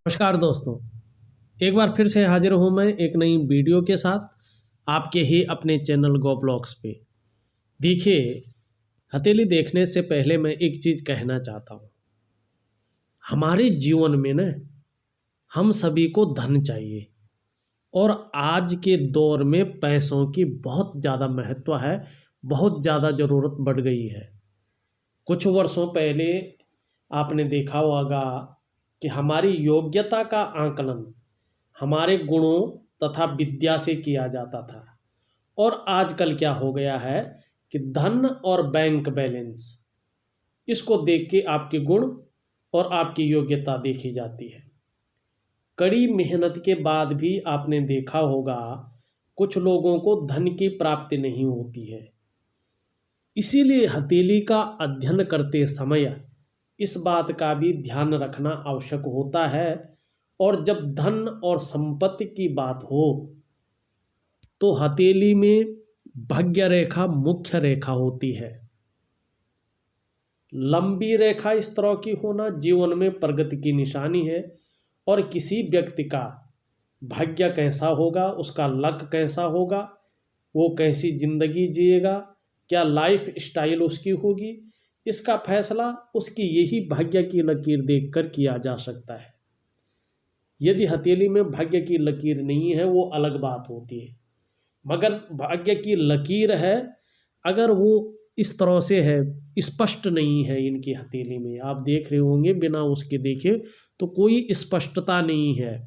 नमस्कार दोस्तों, एक बार फिर से हाजिर हूँ मैं एक नई वीडियो के साथ आपके ही अपने चैनल गो ब्लॉग्स पे। देखिए, हथेली देखने से पहले मैं एक चीज़ कहना चाहता हूँ। हमारे जीवन में ना हम सभी को धन चाहिए और आज के दौर में पैसों की बहुत ज़्यादा महत्व है, बहुत ज़्यादा ज़रूरत बढ़ गई है। कुछ वर्षों पहले आपने देखा होगा कि हमारी योग्यता का आकलन हमारे गुणों तथा विद्या से किया जाता था और आजकल क्या हो गया है कि धन और बैंक बैलेंस इसको देख के आपके गुण और आपकी योग्यता देखी जाती है। कड़ी मेहनत के बाद भी आपने देखा होगा कुछ लोगों को धन की प्राप्ति नहीं होती है। इसीलिए हथेली का अध्ययन करते समय इस बात का भी ध्यान रखना आवश्यक होता है। और जब धन और संपत्ति की बात हो तो हथेली में भाग्य रेखा मुख्य रेखा होती है। लंबी रेखा इस तरह की होना जीवन में प्रगति की निशानी है। और किसी व्यक्ति का भाग्य कैसा होगा, उसका लक कैसा होगा, वो कैसी जिंदगी जिएगा, क्या लाइफ स्टाइल उसकी होगी, इसका फैसला उसकी यही भाग्य की लकीर देखकर किया जा सकता है। यदि हथेली में भाग्य की लकीर नहीं है वो अलग बात होती है, मगर भाग्य की लकीर है अगर वो इस तरह से है, स्पष्ट नहीं है इनकी हथेली में, आप देख रहे होंगे बिना उसके देखे तो कोई स्पष्टता नहीं है।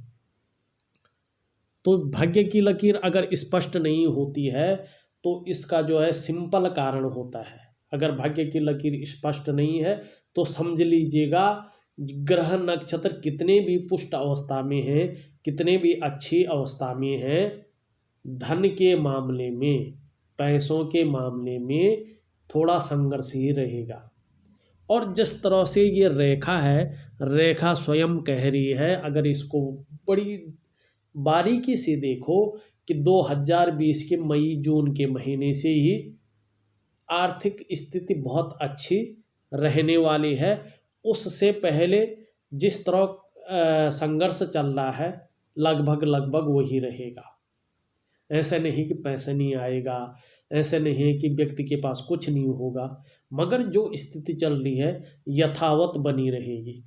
तो भाग्य की लकीर अगर स्पष्ट नहीं होती है तो इसका जो है सिंपल कारण होता है। अगर भाग्य की लकीर स्पष्ट नहीं है तो समझ लीजिएगा ग्रह नक्षत्र कितने भी पुष्ट अवस्था में हैं, कितने भी अच्छी अवस्था में हैं, धन के मामले में, पैसों के मामले में थोड़ा संघर्ष ही रहेगा। और जिस तरह से ये रेखा है, रेखा स्वयं कह रही है, अगर इसको बड़ी बारीकी से देखो कि 2020 के मई जून के महीने से ही आर्थिक स्थिति बहुत अच्छी रहने वाली है। उससे पहले जिस तरह संघर्ष चल रहा है लगभग लगभग वही रहेगा। ऐसा नहीं कि पैसा नहीं आएगा, ऐसा नहीं है कि व्यक्ति के पास कुछ नहीं होगा, मगर जो स्थिति चल रही है यथावत बनी रहेगी।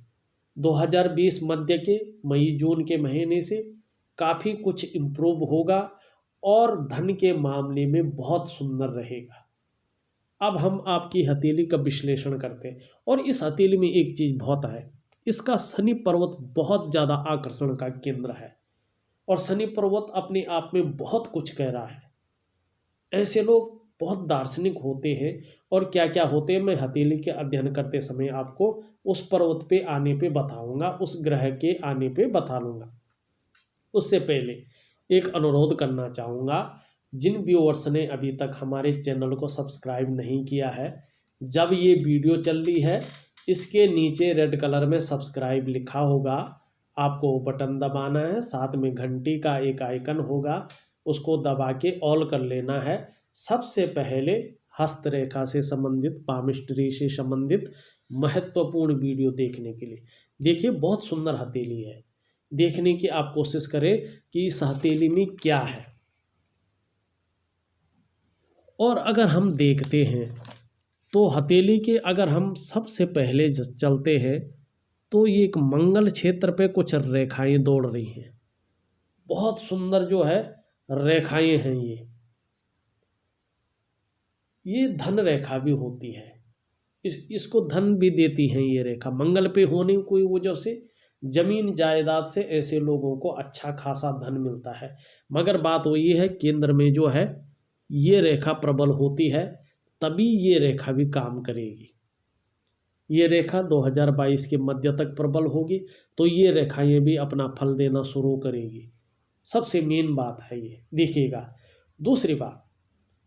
2020 मध्य के मई जून के महीने से काफ़ी कुछ इम्प्रूव होगा और धन के मामले में बहुत सुंदर रहेगा। अब हम आपकी हथेली का विश्लेषण करते हैं और इस हथेली में एक चीज़ बहुत है, इसका शनि पर्वत बहुत ज़्यादा आकर्षण का केंद्र है और शनि पर्वत अपने आप में बहुत कुछ कह रहा है। ऐसे लोग बहुत दार्शनिक होते हैं और क्या क्या होते हैं मैं हथेली के अध्ययन करते समय आपको उस पर्वत पे आने पे बताऊंगा, उस ग्रह के आने पे बता लूँगा। उससे पहले एक अनुरोध करना चाहूँगा, जिन व्यूअर्स ने अभी तक हमारे चैनल को सब्सक्राइब नहीं किया है, जब ये वीडियो चल रही है इसके नीचे रेड कलर में सब्सक्राइब लिखा होगा, आपको बटन दबाना है, साथ में घंटी का एक आइकन होगा, उसको दबा के ऑल कर लेना है। सबसे पहले हस्तरेखा से संबंधित, पामिस्ट्री से संबंधित महत्वपूर्ण वीडियो देखने के लिए। देखिए बहुत सुंदर हथेली है, देखने की आप कोशिश करें कि इस हथेली में क्या है। और अगर हम देखते हैं तो हथेली के अगर हम सबसे पहले चलते हैं तो ये एक मंगल क्षेत्र पे कुछ रेखाएं दौड़ रही हैं, बहुत सुंदर जो है रेखाएं हैं। ये धन रेखा भी होती है, इसको धन भी देती हैं ये रेखा। मंगल पे होने की वजह से जमीन जायदाद से ऐसे लोगों को अच्छा खासा धन मिलता है। मगर बात वो ये है केंद्र में जो है ये रेखा प्रबल होती है, तभी ये रेखा भी काम करेगी। ये रेखा 2022 के मध्य तक प्रबल होगी तो ये रेखाएं भी अपना फल देना शुरू करेगी। सबसे मेन बात है ये, देखिएगा। दूसरी बात,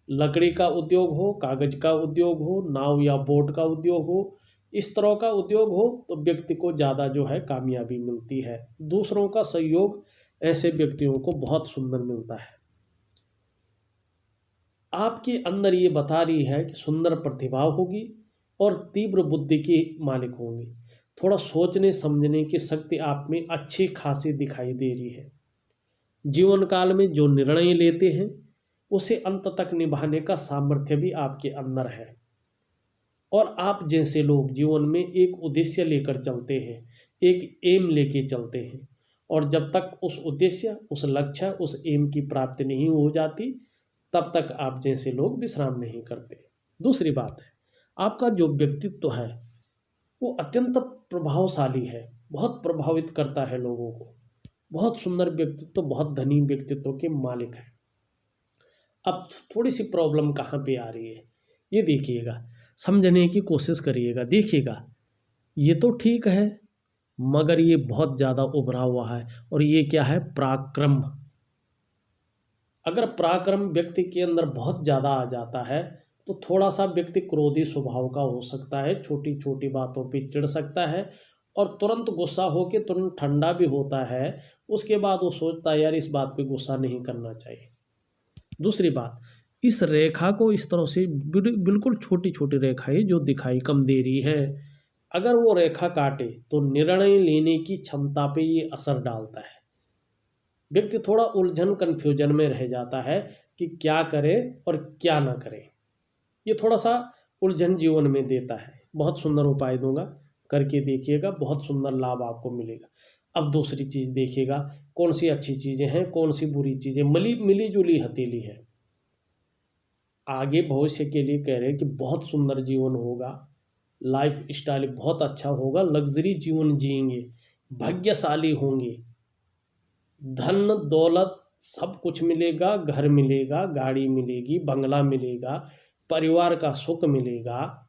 लकड़ी का उद्योग हो, कागज का उद्योग हो, नाव या बोट का उद्योग हो, इस तरह का उद्योग हो तो व्यक्ति को ज़्यादा जो है कामयाबी मिलती है। दूसरों का सहयोग ऐसे व्यक्तियों को बहुत सुंदर मिलता है। आपके अंदर ये बता रही है कि सुंदर प्रतिभा होगी और तीव्र बुद्धि के मालिक होंगे। थोड़ा सोचने समझने की शक्ति आप में अच्छी खासी दिखाई दे रही है। जीवन काल में जो निर्णय लेते हैं उसे अंत तक निभाने का सामर्थ्य भी आपके अंदर है। और आप जैसे लोग जीवन में एक उद्देश्य लेकर चलते हैं, एक एम लेके चलते हैं, और जब तक उस उद्देश्य, उस लक्ष्य, उस एम की प्राप्ति नहीं हो जाती, तब तक आप जैसे लोग विश्राम नहीं करते। दूसरी बात है, आपका जो व्यक्तित्व है वो अत्यंत प्रभावशाली है, बहुत प्रभावित करता है लोगों को। बहुत सुंदर व्यक्तित्व, बहुत धनी व्यक्तित्व के मालिक है। अब थोड़ी सी प्रॉब्लम कहाँ पे आ रही है ये देखिएगा, समझने की कोशिश करिएगा। देखिएगा ये तो ठीक है, मगर ये बहुत ज़्यादा उभरा हुआ है, और ये क्या है, पराक्रम। अगर पराक्रम व्यक्ति के अंदर बहुत ज़्यादा आ जाता है तो थोड़ा सा व्यक्ति क्रोधी स्वभाव का हो सकता है, छोटी छोटी बातों पे चिढ़ सकता है, और तुरंत गुस्सा होकर तुरंत ठंडा भी होता है। उसके बाद वो सोचता है यार इस बात पे गुस्सा नहीं करना चाहिए। दूसरी बात, इस रेखा को इस तरह से बिल्कुल छोटी छोटी रेखाएं जो दिखाई कम दे रही है, अगर वो रेखा काटे तो निर्णय लेने की क्षमता पे ये असर डालता है। व्यक्ति थोड़ा उलझन कन्फ्यूजन में रह जाता है कि क्या करे और क्या ना करे। ये थोड़ा सा उलझन जीवन में देता है। बहुत सुंदर उपाय दूंगा, करके देखिएगा, बहुत सुंदर लाभ आपको मिलेगा। अब दूसरी चीज़ देखिएगा, कौन सी अच्छी चीज़ें हैं, कौन सी बुरी चीज़ें। मिली जुली हथेली है। आगे भविष्य के लिए कह रहे हैं कि बहुत सुंदर जीवन होगा, लाइफ स्टाइल बहुत अच्छा होगा, लग्जरी जीवन जिएंगे, भाग्यशाली होंगे, धन दौलत सब कुछ मिलेगा, घर मिलेगा, गाड़ी मिलेगी, बंगला मिलेगा, परिवार का सुख मिलेगा,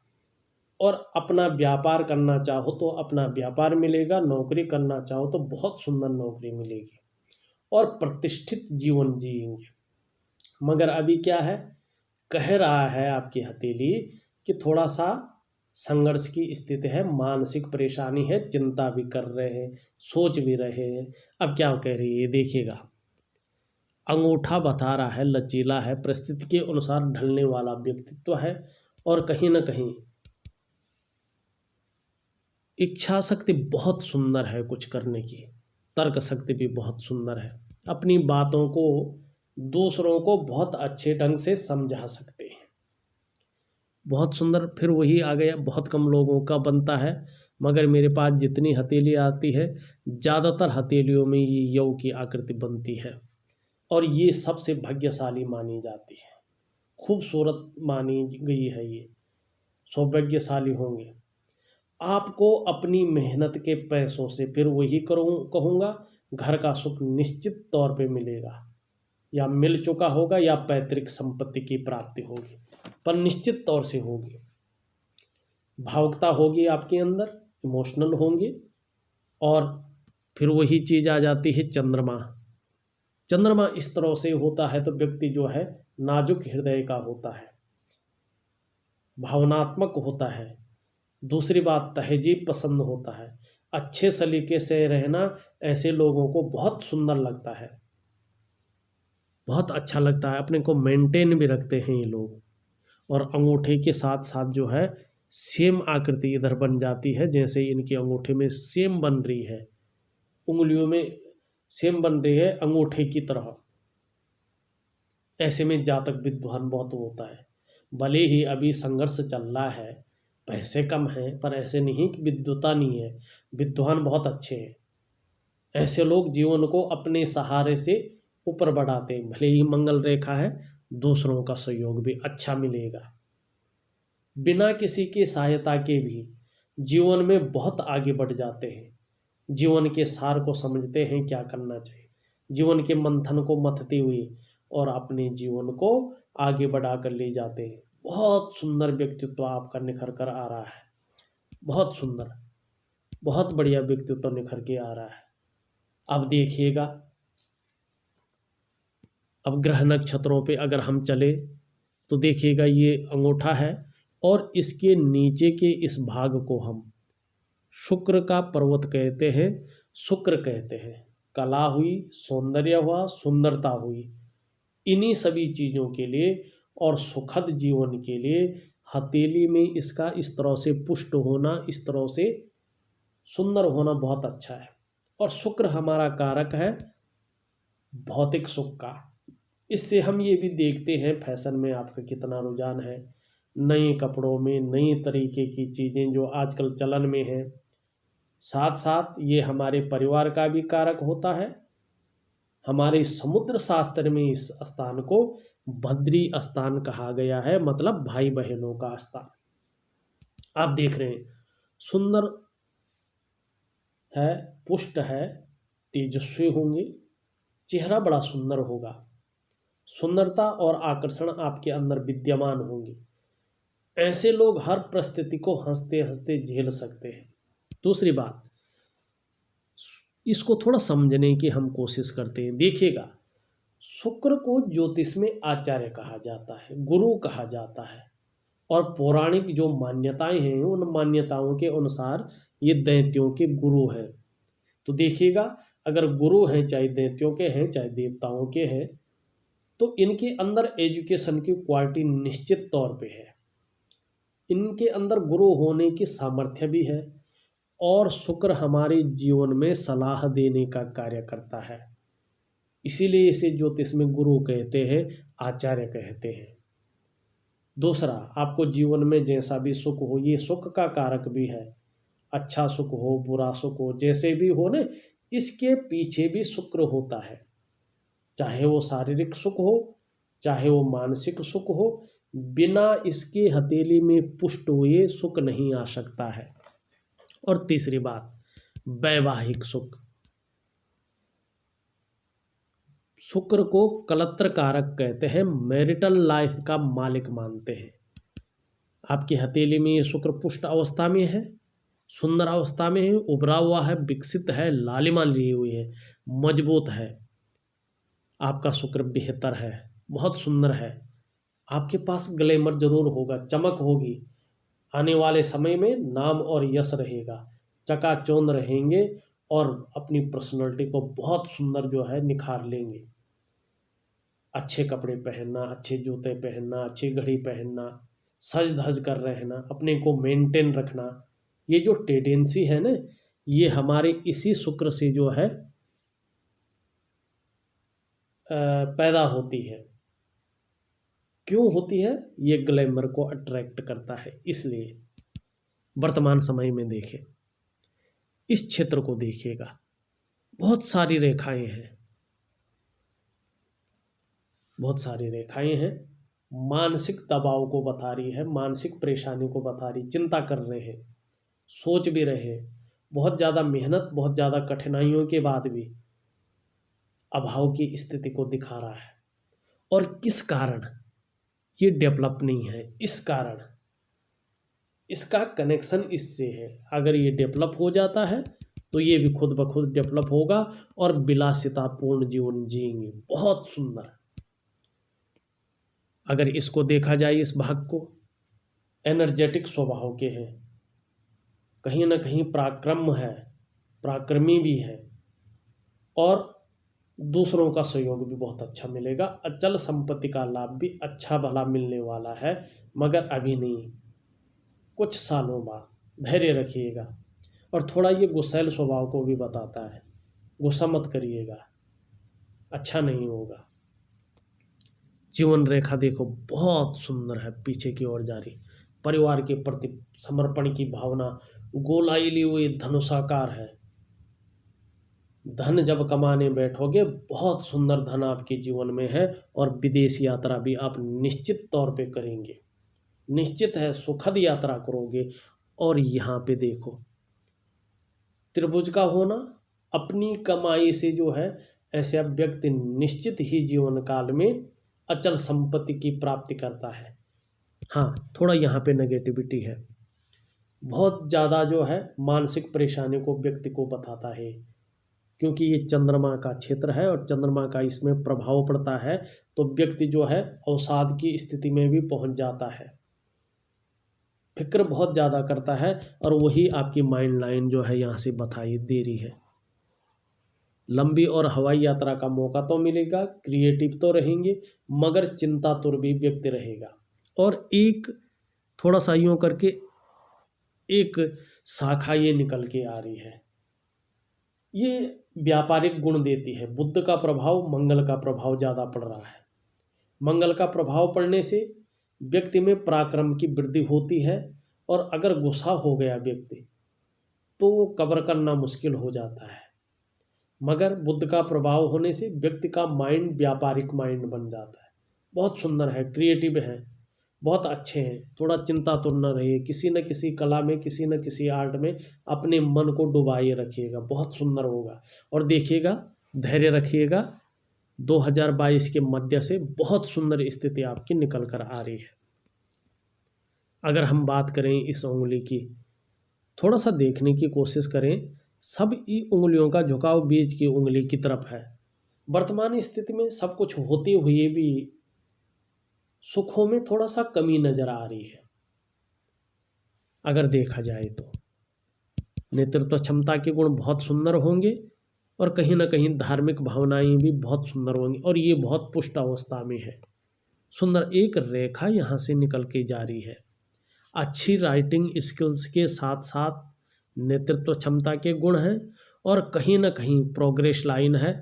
और अपना व्यापार करना चाहो तो अपना व्यापार मिलेगा, नौकरी करना चाहो तो बहुत सुंदर नौकरी मिलेगी, और प्रतिष्ठित जीवन जिएंगे। मगर अभी क्या है, कह रहा है आपकी हथेली कि थोड़ा सा संघर्ष की स्थिति है, मानसिक परेशानी है, चिंता भी कर रहे हैं, सोच भी रहे हैं। अब क्या कह रही है देखिएगा, अंगूठा बता रहा है लचीला है, परिस्थिति के अनुसार ढलने वाला व्यक्तित्व है, और कहीं ना कहीं इच्छा शक्ति बहुत सुंदर है कुछ करने की, तर्क शक्ति भी बहुत सुंदर है, अपनी बातों को दूसरों को बहुत अच्छे ढंग से समझा सकते हैं। बहुत सुंदर। फिर वही आ गया, बहुत कम लोगों का बनता है, मगर मेरे पास जितनी हथेली आती है ज़्यादातर हथेलियों में ये यौ की आकृति बनती है, और ये सबसे भाग्यशाली मानी जाती है, खूबसूरत मानी गई है। ये सौभाग्यशाली होंगे। आपको अपनी मेहनत के पैसों से, फिर वही कहूँगा, घर का सुख निश्चित तौर पे मिलेगा, या मिल चुका होगा, या पैतृक संपत्ति की प्राप्ति होगी, पर निश्चित तौर से होगी। भावुकता होगी आपके अंदर, इमोशनल होंगे। और फिर वही चीज़ आ जाती है चंद्रमा। चंद्रमा इस तरह से होता है तो व्यक्ति जो है नाजुक हृदय का होता है, भावनात्मक होता है। दूसरी बात, तहजीब पसंद होता है, अच्छे सलीके से रहना ऐसे लोगों को बहुत सुंदर लगता है, बहुत अच्छा लगता है, अपने को मेंटेन भी रखते हैं ये लोग। और अंगूठे के साथ साथ जो है सेम आकृति इधर बन जाती है, जैसे इनके अंगूठे में सेम बन रही है, उंगलियों में सेम बन रही है अंगूठे की तरह। ऐसे में जातक विद्वान बहुत होता है। भले ही अभी संघर्ष चल रहा है, पैसे कम हैं, पर ऐसे नहीं कि विद्वता नहीं है, विद्वान बहुत अच्छे हैं। ऐसे लोग जीवन को अपने सहारे से ऊपर बढ़ाते हैं। भले ही मंगल रेखा है, दूसरों का सहयोग भी अच्छा मिलेगा। बिना किसी की सहायता के भी जीवन में बहुत आगे बढ़ जाते हैं, जीवन के सार को समझते हैं क्या करना चाहिए, जीवन के मंथन को मथते हुए और अपने जीवन को आगे बढ़ा कर ले जाते हैं। बहुत सुंदर व्यक्तित्व आपका निखर कर आ रहा है, बहुत सुंदर, बहुत बढ़िया व्यक्तित्व निखर के आ रहा है। अब देखिएगा, अब ग्रह नक्षत्रों पे अगर हम चले तो देखिएगा ये अंगूठा है, और इसके नीचे के इस भाग को हम शुक्र का पर्वत कहते हैं, शुक्र कहते हैं। कला हुई, सौंदर्य हुआ, सुंदरता हुई, इन्हीं सभी चीज़ों के लिए और सुखद जीवन के लिए हथेली में इसका इस तरह से पुष्ट होना, इस तरह से सुंदर होना बहुत अच्छा है। और शुक्र हमारा कारक है भौतिक सुख का। इससे हम ये भी देखते हैं फैशन में आपका कितना रुझान है, नए कपड़ों में नई तरीके की चीज़ें जो आजकल चलन में हैं। साथ साथ ये हमारे परिवार का भी कारक होता है। हमारे समुद्र शास्त्र में इस स्थान को भद्री स्थान कहा गया है, मतलब भाई बहनों का स्थान। आप देख रहे हैं सुंदर है, पुष्ट है, तेजस्वी होंगे, चेहरा बड़ा सुंदर होगा, सुंदरता और आकर्षण आपके अंदर विद्यमान होंगे। ऐसे लोग हर परिस्थिति को हंसते हंसते झेल सकते हैं। दूसरी बात, इसको थोड़ा समझने की हम कोशिश करते हैं। देखिएगा, शुक्र को ज्योतिष में आचार्य कहा जाता है, गुरु कहा जाता है, और पौराणिक जो मान्यताएं हैं उन मान्यताओं के अनुसार ये दैत्यों के गुरु हैं। तो देखिएगा, अगर गुरु हैं, चाहे दैत्यों के हैं चाहे देवताओं के हैं, तो इनके अंदर एजुकेशन की क्वालिटी निश्चित तौर पे है, इनके अंदर गुरु होने की सामर्थ्य भी है, और शुक्र हमारे जीवन में सलाह देने का कार्य करता है। इसीलिए इसे ज्योतिष में गुरु कहते हैं, आचार्य कहते हैं। दूसरा, आपको जीवन में जैसा भी सुख हो, ये सुख का कारक भी है। अच्छा सुख हो, बुरा सुख हो, जैसे भी हो ना, इसके पीछे भी शुक्र होता है। चाहे वो शारीरिक सुख हो, चाहे वो मानसिक सुख हो, बिना इसके हथेली में पुष्ट हुए सुख नहीं आ सकता है। और तीसरी बात, वैवाहिक सुख। शुक्र को कलत्र कारक कहते हैं, मैरिटल लाइफ का मालिक मानते हैं। आपकी हथेली में ये शुक्र पुष्ट अवस्था में है, सुंदर अवस्था में है, उभरा हुआ है, विकसित है, लालिमा ली हुई है, मजबूत है, आपका शुक्र बेहतर है, बहुत सुंदर है। आपके पास ग्लैमर जरूर होगा, चमक होगी, आने वाले समय में नाम और यश रहेगा, चकाचौंध रहेंगे और अपनी पर्सनालिटी को बहुत सुंदर जो है निखार लेंगे। अच्छे कपड़े पहनना, अच्छे जूते पहनना, अच्छी घड़ी पहनना, सज धज कर रहना, अपने को मेंटेन रखना, ये जो टेंडेंसी है ना, ये हमारे इसी शुक्र से जो है पैदा होती है। क्यों होती है? ये ग्लैमर को अट्रैक्ट करता है। इसलिए वर्तमान समय में देखें, इस क्षेत्र को देखिएगा, बहुत सारी रेखाएं हैं, बहुत सारी रेखाएं हैं, मानसिक दबाव को बता रही है, मानसिक परेशानी को बता रही, चिंता कर रहे हैं, सोच भी रहे हैं, बहुत ज़्यादा मेहनत, बहुत ज़्यादा कठिनाइयों के बाद भी अभाव की स्थिति को दिखा रहा है। और किस कारण ये डेवलप नहीं है? इस कारण, इसका कनेक्शन इससे है। अगर ये डेवलप हो जाता है तो ये भी खुद ब खुद डेवलप होगा और विलासितापूर्ण जीवन जिएंगे, बहुत सुंदर। अगर इसको देखा जाए, इस भाग को, एनर्जेटिक स्वभाव के हैं, कहीं ना कहीं पराक्रम है, पराक्रमी भी है, और दूसरों का सहयोग भी बहुत अच्छा मिलेगा। अचल संपत्ति का लाभ भी अच्छा भला मिलने वाला है, मगर अभी नहीं, कुछ सालों बाद। धैर्य रखिएगा। और थोड़ा ये गुस्सैल स्वभाव को भी बताता है, गुस्सा मत करिएगा, अच्छा नहीं होगा। जीवन रेखा देखो, बहुत सुंदर है, पीछे की ओर जा रही, परिवार के प्रति समर्पण की भावना, गोलाई हुई धनुषाकार है। धन जब कमाने बैठोगे, बहुत सुंदर धन आपके जीवन में है, और विदेश यात्रा भी आप निश्चित तौर पे करेंगे, निश्चित है, सुखद यात्रा करोगे। और यहाँ पे देखो, त्रिभुज का होना, अपनी कमाई से जो है ऐसा व्यक्ति निश्चित ही जीवन काल में अचल संपत्ति की प्राप्ति करता है। हाँ, थोड़ा यहाँ पे नेगेटिविटी है, बहुत ज़्यादा जो है मानसिक परेशानी को व्यक्ति को बताता है, क्योंकि ये चंद्रमा का क्षेत्र है और चंद्रमा का इसमें प्रभाव पड़ता है, तो व्यक्ति जो है अवसाद की स्थिति में भी पहुंच जाता है, फिक्र बहुत ज़्यादा करता है, और वही आपकी माइंड लाइन जो है यहाँ से बताई दे रही है। लंबी और हवाई यात्रा का मौका तो मिलेगा, क्रिएटिव तो रहेंगे, मगर चिंतातुर भी व्यक्ति रहेगा। और एक थोड़ा सा यूँ करके एक शाखा ये निकल के आ रही है। ये व्यापारिक गुण देती है। बुध का प्रभाव, मंगल का प्रभाव ज़्यादा पड़ रहा है। मंगल का प्रभाव पड़ने से व्यक्ति में पराक्रम की वृद्धि होती है, और अगर गुस्सा हो गया व्यक्ति तो वो कब्र करना मुश्किल हो जाता है। मगर बुध का प्रभाव होने से व्यक्ति का माइंड व्यापारिक माइंड बन जाता है। बहुत सुंदर है, क्रिएटिव है, बहुत अच्छे हैं। थोड़ा चिंता तो न रहिए, किसी न किसी कला में, किसी न किसी आर्ट में अपने मन को डुबाए रखिएगा, बहुत सुंदर होगा। और देखिएगा, धैर्य रखिएगा, 2022 के मध्य से बहुत सुंदर स्थिति आपकी निकल कर आ रही है। अगर हम बात करें इस उंगली की, थोड़ा सा देखने की कोशिश करें, सब उंगलियों का झुकाव बीच की उंगली की तरफ है। वर्तमान स्थिति में सब कुछ होते हुए भी सुखों में थोड़ा सा कमी नजर आ रही है। अगर देखा जाए तो नेतृत्व क्षमता के गुण बहुत सुंदर होंगे, और कहीं ना कहीं धार्मिक भावनाएं भी बहुत सुंदर होंगी, और ये बहुत पुष्ट अवस्था में है। सुंदर एक रेखा यहाँ से निकल के जा रही है। अच्छी राइटिंग स्किल्स के साथ साथ नेतृत्व क्षमता के गुण हैं, और कहीं ना कहीं प्रोग्रेस लाइन है।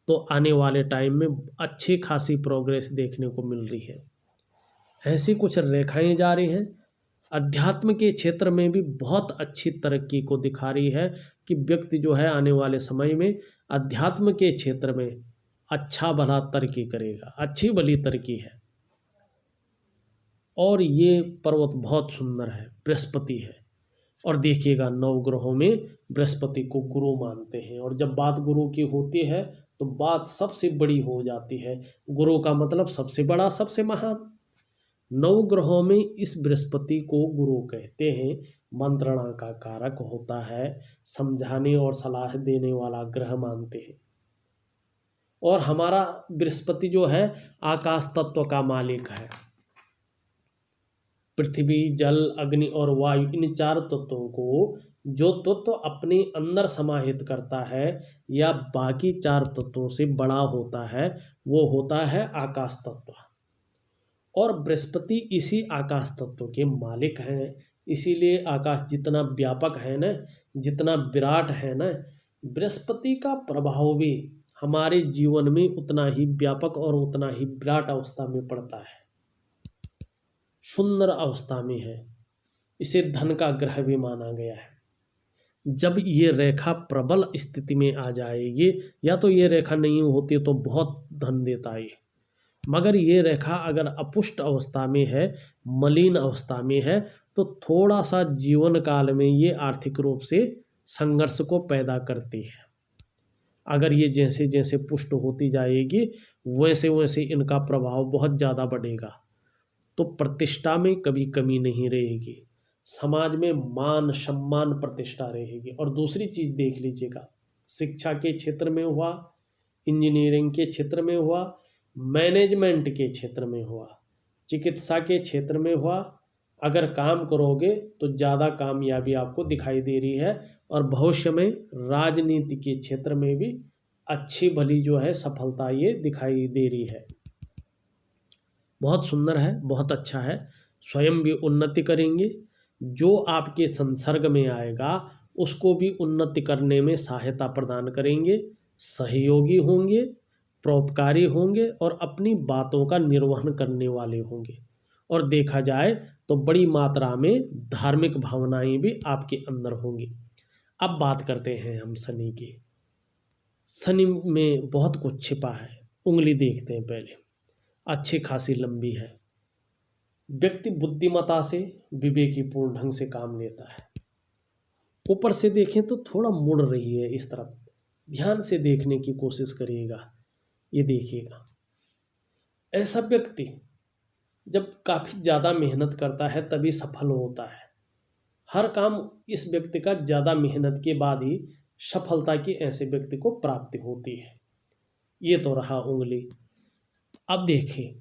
तो आने वाले टाइम में अच्छी खासी प्रोग्रेस देखने को मिल रही है। ऐसी कुछ रेखाएं जा रही हैं। अध्यात्म के क्षेत्र में भी बहुत अच्छी तरक्की को दिखा रही है कि व्यक्ति जो है आने वाले समय में अध्यात्म के क्षेत्र में अच्छा भला तरक्की करेगा, अच्छी भली तरक्की है। और ये पर्वत बहुत सुंदर है, बृहस्पति है। और देखिएगा, 9 ग्रहों में बृहस्पति को गुरु मानते हैं, और जब बात गुरु की होती है तो बात सबसे बड़ी हो जाती है। गुरु का मतलब सबसे बड़ा, सबसे महान। 9 ग्रहों में इस बृहस्पति को गुरु कहते हैं। मंत्रणा का कारक होता है, समझाने और सलाह देने वाला ग्रह मानते हैं। और हमारा बृहस्पति जो है आकाश तत्व का मालिक है। पृथ्वी, जल, अग्नि और वायु, इन 4 तत्वों को जो तत्व अपने अंदर समाहित करता है या बाकी 4 तत्वों से बड़ा होता है, वो होता है आकाश तत्व। और बृहस्पति इसी आकाश तत्व के मालिक हैं। इसीलिए आकाश जितना व्यापक है ना, जितना विराट है ना, बृहस्पति का प्रभाव भी हमारे जीवन में उतना ही व्यापक और उतना ही विराट अवस्था में पड़ता है, सुंदर अवस्था में है। इसे धन का ग्रह भी माना गया है। जब ये रेखा प्रबल स्थिति में आ जाएगी, या तो ये रेखा नहीं होती तो बहुत धन देता है, मगर ये रेखा अगर अपुष्ट अवस्था में है, मलिन अवस्था में है, तो थोड़ा सा जीवन काल में ये आर्थिक रूप से संघर्ष को पैदा करती है। अगर ये जैसे जैसे पुष्ट होती जाएगी वैसे वैसे इनका प्रभाव बहुत ज़्यादा बढ़ेगा, तो प्रतिष्ठा में कभी कमी नहीं रहेगी, समाज में मान सम्मान प्रतिष्ठा रहेगी। और दूसरी चीज़ देख लीजिएगा, शिक्षा के क्षेत्र में हुआ, इंजीनियरिंग के क्षेत्र में हुआ, मैनेजमेंट के क्षेत्र में हुआ, चिकित्सा के क्षेत्र में हुआ, अगर काम करोगे तो ज़्यादा कामयाबी आपको दिखाई दे रही है। और भविष्य में राजनीति के क्षेत्र में भी अच्छी भली जो है सफलता ये दिखाई दे रही है। बहुत सुंदर है, बहुत अच्छा है। स्वयं भी उन्नति करेंगे, जो आपके संसर्ग में आएगा उसको भी उन्नति करने में सहायता प्रदान करेंगे, सहयोगी होंगे, परोपकारी होंगे, और अपनी बातों का निर्वहन करने वाले होंगे। और देखा जाए तो बड़ी मात्रा में धार्मिक भावनाएं भी आपके अंदर होंगी। अब बात करते हैं हम शनि की। शनि में बहुत कुछ छिपा है। उंगली देखते हैं पहले, अच्छी खासी लंबी है। व्यक्ति बुद्धिमत्ता से विवेकीपूर्ण ढंग से काम लेता है। ऊपर से देखें तो थोड़ा मुड़ रही है इस तरफ, ध्यान से देखने की कोशिश करिएगा। ये देखिएगा, ऐसा व्यक्ति जब काफ़ी ज़्यादा मेहनत करता है तभी सफल होता है। हर काम इस व्यक्ति का ज़्यादा मेहनत के बाद ही सफलता की ऐसे व्यक्ति को प्राप्ति होती है। ये तो रहा उंगली। अब देखिए,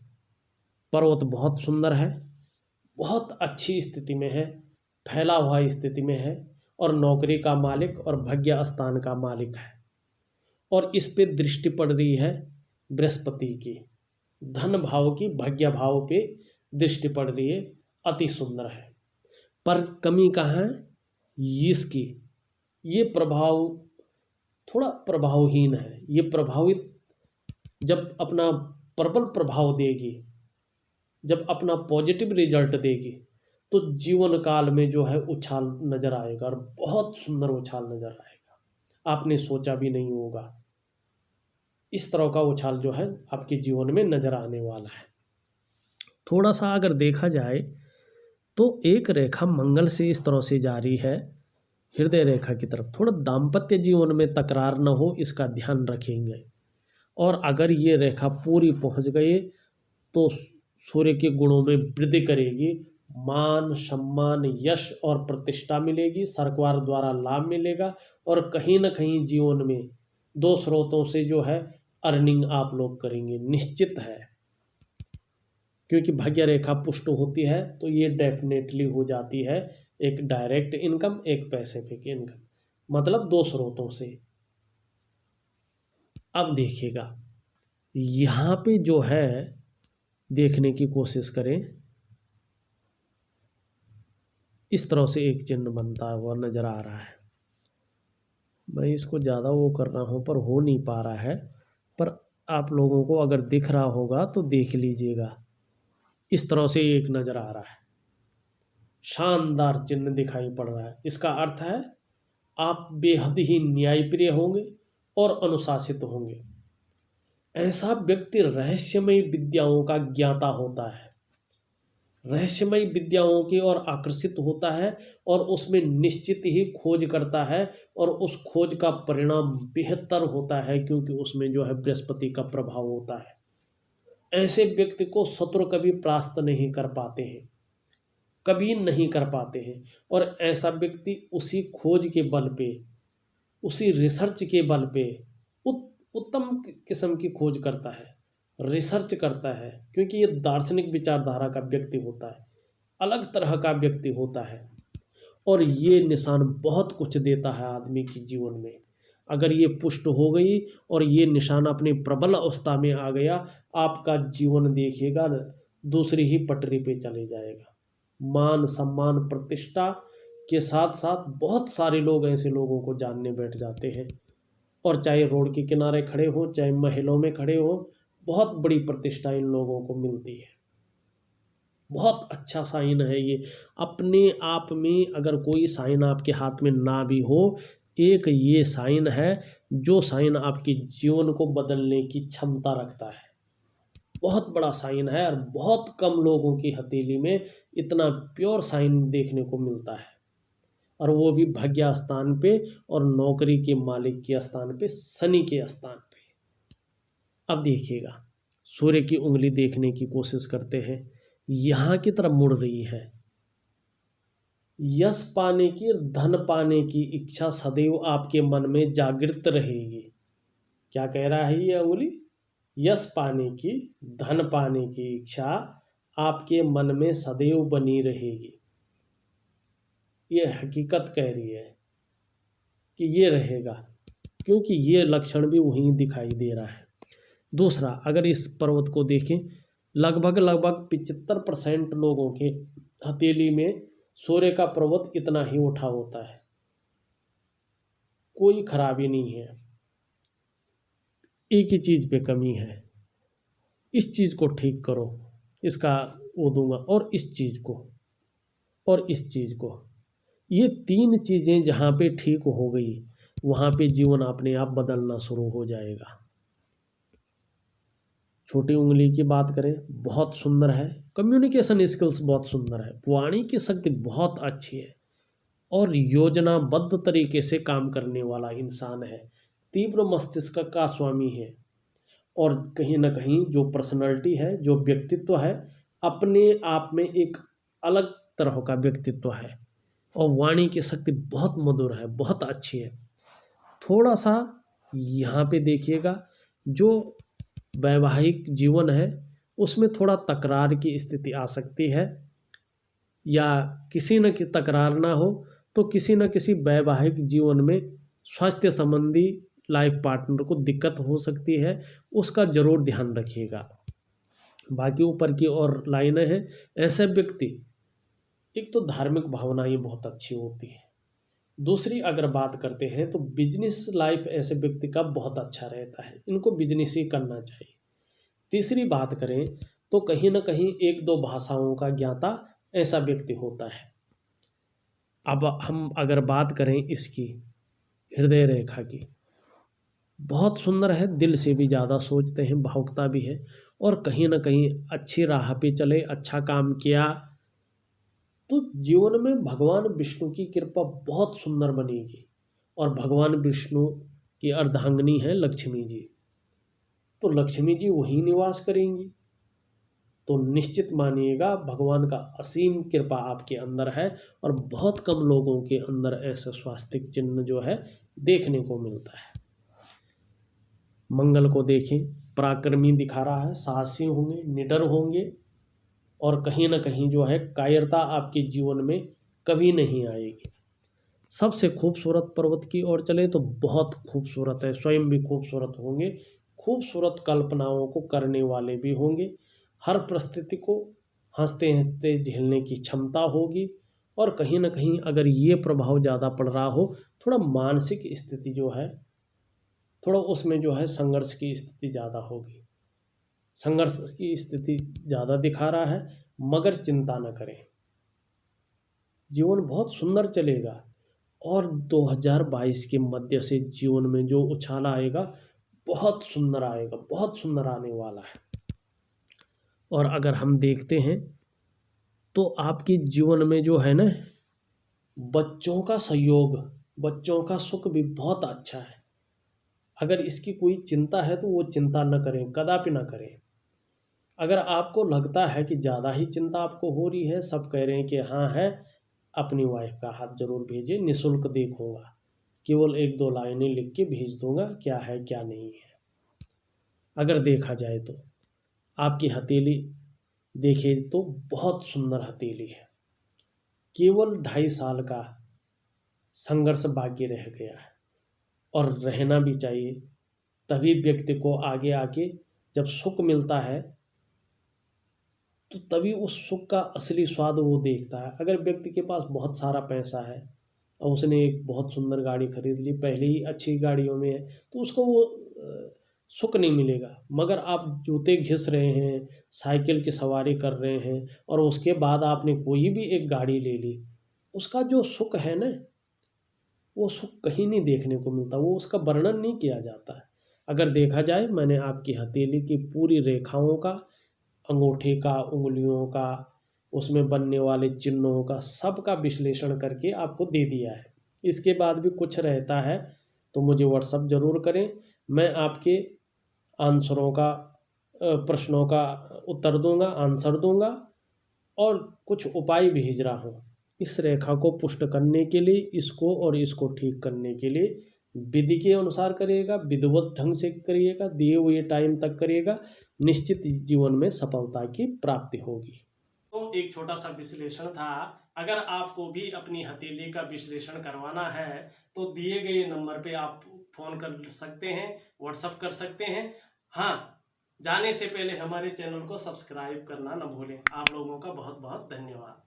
पर्वत बहुत सुंदर है, बहुत अच्छी स्थिति में है, फैला हुआ स्थिति में है, और नौकरी का मालिक और भाग्य स्थान का मालिक है। और इस पे दृष्टि पड़ रही है बृहस्पति की, धन भाव की, भाग्य भाव पे दृष्टि पड़ रही है। अति सुंदर है। पर कमी कहाँ है? इसकी ये प्रभाव थोड़ा प्रभावहीन है। ये प्रभावित जब अपना प्रबल प्रभाव देगी, जब अपना पॉजिटिव रिजल्ट देगी, तो जीवन काल में जो है उछाल नजर आएगा, और बहुत सुंदर उछाल नजर आएगा। आपने सोचा भी नहीं होगा इस तरह का उछाल जो है आपके जीवन में नजर आने वाला है। थोड़ा सा अगर देखा जाए तो एक रेखा मंगल से इस तरह से जारी है हृदय रेखा की तरफ। थोड़ा दाम्पत्य जीवन में तकरार न हो, इसका ध्यान रखेंगे। और अगर ये रेखा पूरी पहुंच गई तो सूर्य के गुणों में वृद्धि करेगी, मान सम्मान यश और प्रतिष्ठा मिलेगी, सरकार द्वारा लाभ मिलेगा, और कहीं ना कहीं जीवन में दो स्रोतों से जो है अर्निंग आप लोग करेंगे, निश्चित है। क्योंकि भाग्य रेखा पुष्ट होती है तो ये डेफिनेटली हो जाती है एक डायरेक्ट इनकम, एक पैसिफिक इनकम, मतलब दो स्रोतों से। अब देखिएगा यहाँ पे जो है देखने की कोशिश करें, इस तरह से एक चिन्ह बनता हुआ नजर आ रहा है। मैं इसको ज़्यादा वो कर रहा हूँ पर हो नहीं पा रहा है, पर आप लोगों को अगर दिख रहा होगा तो देख लीजिएगा। इस तरह से एक नजर आ रहा है, शानदार चिन्ह दिखाई पड़ रहा है। इसका अर्थ है आप बेहद ही न्यायप्रिय होंगे और अनुशासित होंगे। ऐसा व्यक्ति रहस्यमय विद्याओं का ज्ञाता होता है, रहस्यमय विद्याओं की ओर आकर्षित होता है, और उसमें निश्चित ही खोज करता है, और उस खोज का परिणाम बेहतर होता है क्योंकि उसमें जो है बृहस्पति का प्रभाव होता है। ऐसे व्यक्ति को शत्रु कभी परास्त नहीं कर पाते हैं, कभी नहीं कर पाते हैं। और ऐसा व्यक्ति उसी खोज के बल पे, उसी रिसर्च के बल पे उत्तम किस्म की खोज करता है, रिसर्च करता है, क्योंकि ये दार्शनिक विचारधारा का व्यक्ति होता है, अलग तरह का व्यक्ति होता है। और ये निशान बहुत कुछ देता है आदमी के जीवन में। अगर ये पुष्ट हो गई और ये निशान अपनी प्रबल अवस्था में आ गया, आपका जीवन देखिएगा दूसरी ही पटरी पे चले जाएगा। मान सम्मान प्रतिष्ठा के साथ साथ बहुत सारे लोग ऐसे लोगों को जानने बैठ जाते हैं, और चाहे रोड के किनारे खड़े हों, चाहे महलों में खड़े हों, बहुत बड़ी प्रतिष्ठा इन लोगों को मिलती है। बहुत अच्छा साइन है ये। अपने आप में अगर कोई साइन आपके हाथ में ना भी हो, एक ये साइन है जो साइन आपके जीवन को बदलने की क्षमता रखता है। बहुत बड़ा साइन है, और बहुत कम लोगों की हथेली में इतना प्योर साइन देखने को मिलता है, और वो भी भाग्य स्थान पे और नौकरी के मालिक के स्थान पे, शनि के स्थान पे। अब देखिएगा सूर्य की उंगली देखने की कोशिश करते हैं, यहाँ की तरफ मुड़ रही है। यश पाने की, धन पाने की इच्छा सदैव आपके मन में जागृत रहेगी। क्या कह रहा है ये उंगली? यश पाने की, धन पाने की इच्छा आपके मन में सदैव बनी रहेगी। ये हकीकत कह रही है कि ये रहेगा, क्योंकि ये लक्षण भी वहीं दिखाई दे रहा है। दूसरा, अगर इस पर्वत को देखें, लगभग 75% लोगों के हथेली में सूर्य का पर्वत इतना ही उठा होता है। कोई खराबी नहीं है, एक ही चीज पे कमी है। इस चीज को ठीक करो, इसका वो दूंगा, और इस चीज को, और इस चीज को। ये तीन चीजें जहाँ पे ठीक हो गई, वहाँ पे जीवन अपने आप बदलना शुरू हो जाएगा। छोटी उंगली की बात करें, बहुत सुंदर है, कम्युनिकेशन स्किल्स बहुत सुंदर है, वाणी की शक्ति बहुत अच्छी है, और योजनाबद्ध तरीके से काम करने वाला इंसान है, तीव्र मस्तिष्क का स्वामी है, और कहीं ना कहीं जो पर्सनालिटी है, जो व्यक्तित्व है, अपने आप में एक अलग तरह का व्यक्तित्व है, और वाणी की शक्ति बहुत मधुर है, बहुत अच्छी है। थोड़ा सा यहाँ पे देखिएगा, जो वैवाहिक जीवन है उसमें थोड़ा तकरार की स्थिति आ सकती है, या किसी न कि तकरार ना हो तो किसी न किसी वैवाहिक जीवन में स्वास्थ्य संबंधी लाइफ पार्टनर को दिक्कत हो सकती है, उसका जरूर ध्यान रखिएगा। बाकी ऊपर की और लाइनें हैं, ऐसे व्यक्ति, एक तो धार्मिक भावनाएं बहुत अच्छी होती हैं, दूसरी अगर बात करते हैं तो बिजनेस लाइफ ऐसे व्यक्ति का बहुत अच्छा रहता है, इनको बिजनेस ही करना चाहिए। तीसरी बात करें तो कहीं ना कहीं एक दो भाषाओं का ज्ञाता ऐसा व्यक्ति होता है। अब हम अगर बात करें इसकी हृदय रेखा की, बहुत सुंदर है, दिल से भी ज़्यादा सोचते हैं, भावुकता भी है, और कहीं ना कहीं अच्छी राह पे चले, अच्छा काम किया तो जीवन में भगवान विष्णु की कृपा बहुत सुंदर बनेगी। और भगवान विष्णु की अर्धांगिनी है लक्ष्मी जी, तो लक्ष्मी जी वहीं निवास करेंगी। तो निश्चित मानिएगा भगवान का असीम कृपा आपके अंदर है, और बहुत कम लोगों के अंदर ऐसे स्वास्तिक चिन्ह जो है देखने को मिलता है। मंगल को देखें, पराक्रमी दिखा रहा है, साहसी होंगे, निडर होंगे, और कहीं ना कहीं जो है कायरता आपके जीवन में कभी नहीं आएगी। सबसे खूबसूरत पर्वत की ओर चले तो बहुत खूबसूरत है, स्वयं भी खूबसूरत होंगे, खूबसूरत कल्पनाओं को करने वाले भी होंगे, हर परिस्थिति को हंसते हंसते झेलने की क्षमता होगी। और कहीं ना कहीं अगर ये प्रभाव ज़्यादा पड़ रहा हो, थोड़ा मानसिक स्थिति जो है, थोड़ा उसमें जो है संघर्ष की स्थिति ज़्यादा होगी, संघर्ष की स्थिति ज़्यादा दिखा रहा है, मगर चिंता न करें, जीवन बहुत सुंदर चलेगा। और 2022 के मध्य से जीवन में जो उछाल आएगा बहुत सुंदर आएगा, बहुत सुंदर आने वाला है। और अगर हम देखते हैं तो आपके जीवन में जो है ना, बच्चों का सहयोग, बच्चों का सुख भी बहुत अच्छा है। अगर इसकी कोई चिंता है तो वो चिंता न करें, कदापि ना करें। अगर आपको लगता है कि ज़्यादा ही चिंता आपको हो रही है, सब कह रहे हैं कि हाँ है, अपनी वाइफ का हाथ जरूर भेजिए, निःशुल्क देखूंगा, केवल एक दो लाइनें लिख के भेज दूंगा क्या है क्या नहीं है। अगर देखा जाए तो आपकी हथेली देखे तो बहुत सुंदर हथेली है, केवल 2.5 साल का संघर्ष बाकी रह गया है, और रहना भी चाहिए। तभी व्यक्ति को आगे आके जब सुख मिलता है तो तभी उस सुख का असली स्वाद वो देखता है। अगर व्यक्ति के पास बहुत सारा पैसा है और उसने एक बहुत सुंदर गाड़ी खरीद ली, पहले ही अच्छी गाड़ियों में है, तो उसको वो सुख नहीं मिलेगा। मगर आप जूते घिस रहे हैं, साइकिल की सवारी कर रहे हैं, और उसके बाद आपने कोई भी एक गाड़ी ले ली, उसका जो सुख है ना, वो सुख कहीं नहीं देखने को मिलता, वो उसका वर्णन नहीं किया जाता है। अगर देखा जाए, मैंने आपकी हथेली की पूरी रेखाओं का, अंगूठे का, उंगलियों का, उसमें बनने वाले चिन्हों का, सब का विश्लेषण करके आपको दे दिया है। इसके बाद भी कुछ रहता है तो मुझे व्हाट्सअप ज़रूर करें, मैं आपके आंसरों का, प्रश्नों का उत्तर दूंगा, आंसर दूंगा, और कुछ उपाय भेज रहा हूँ इस रेखा को पुष्ट करने के लिए, इसको और इसको ठीक करने के लिए। विधि के अनुसार करिएगा, विधिवत ढंग से करिएगा, दिए हुए टाइम तक करिएगा, निश्चित जीवन में सफलता की प्राप्ति होगी। तो एक छोटा सा विश्लेषण था। अगर आपको भी अपनी हथेली का विश्लेषण करवाना है तो दिए गए नंबर पे आप फोन कर सकते हैं, व्हाट्सअप कर सकते हैं। हाँ, जाने से पहले हमारे चैनल को सब्सक्राइब करना न भूलें। आप लोगों का बहुत बहुत धन्यवाद।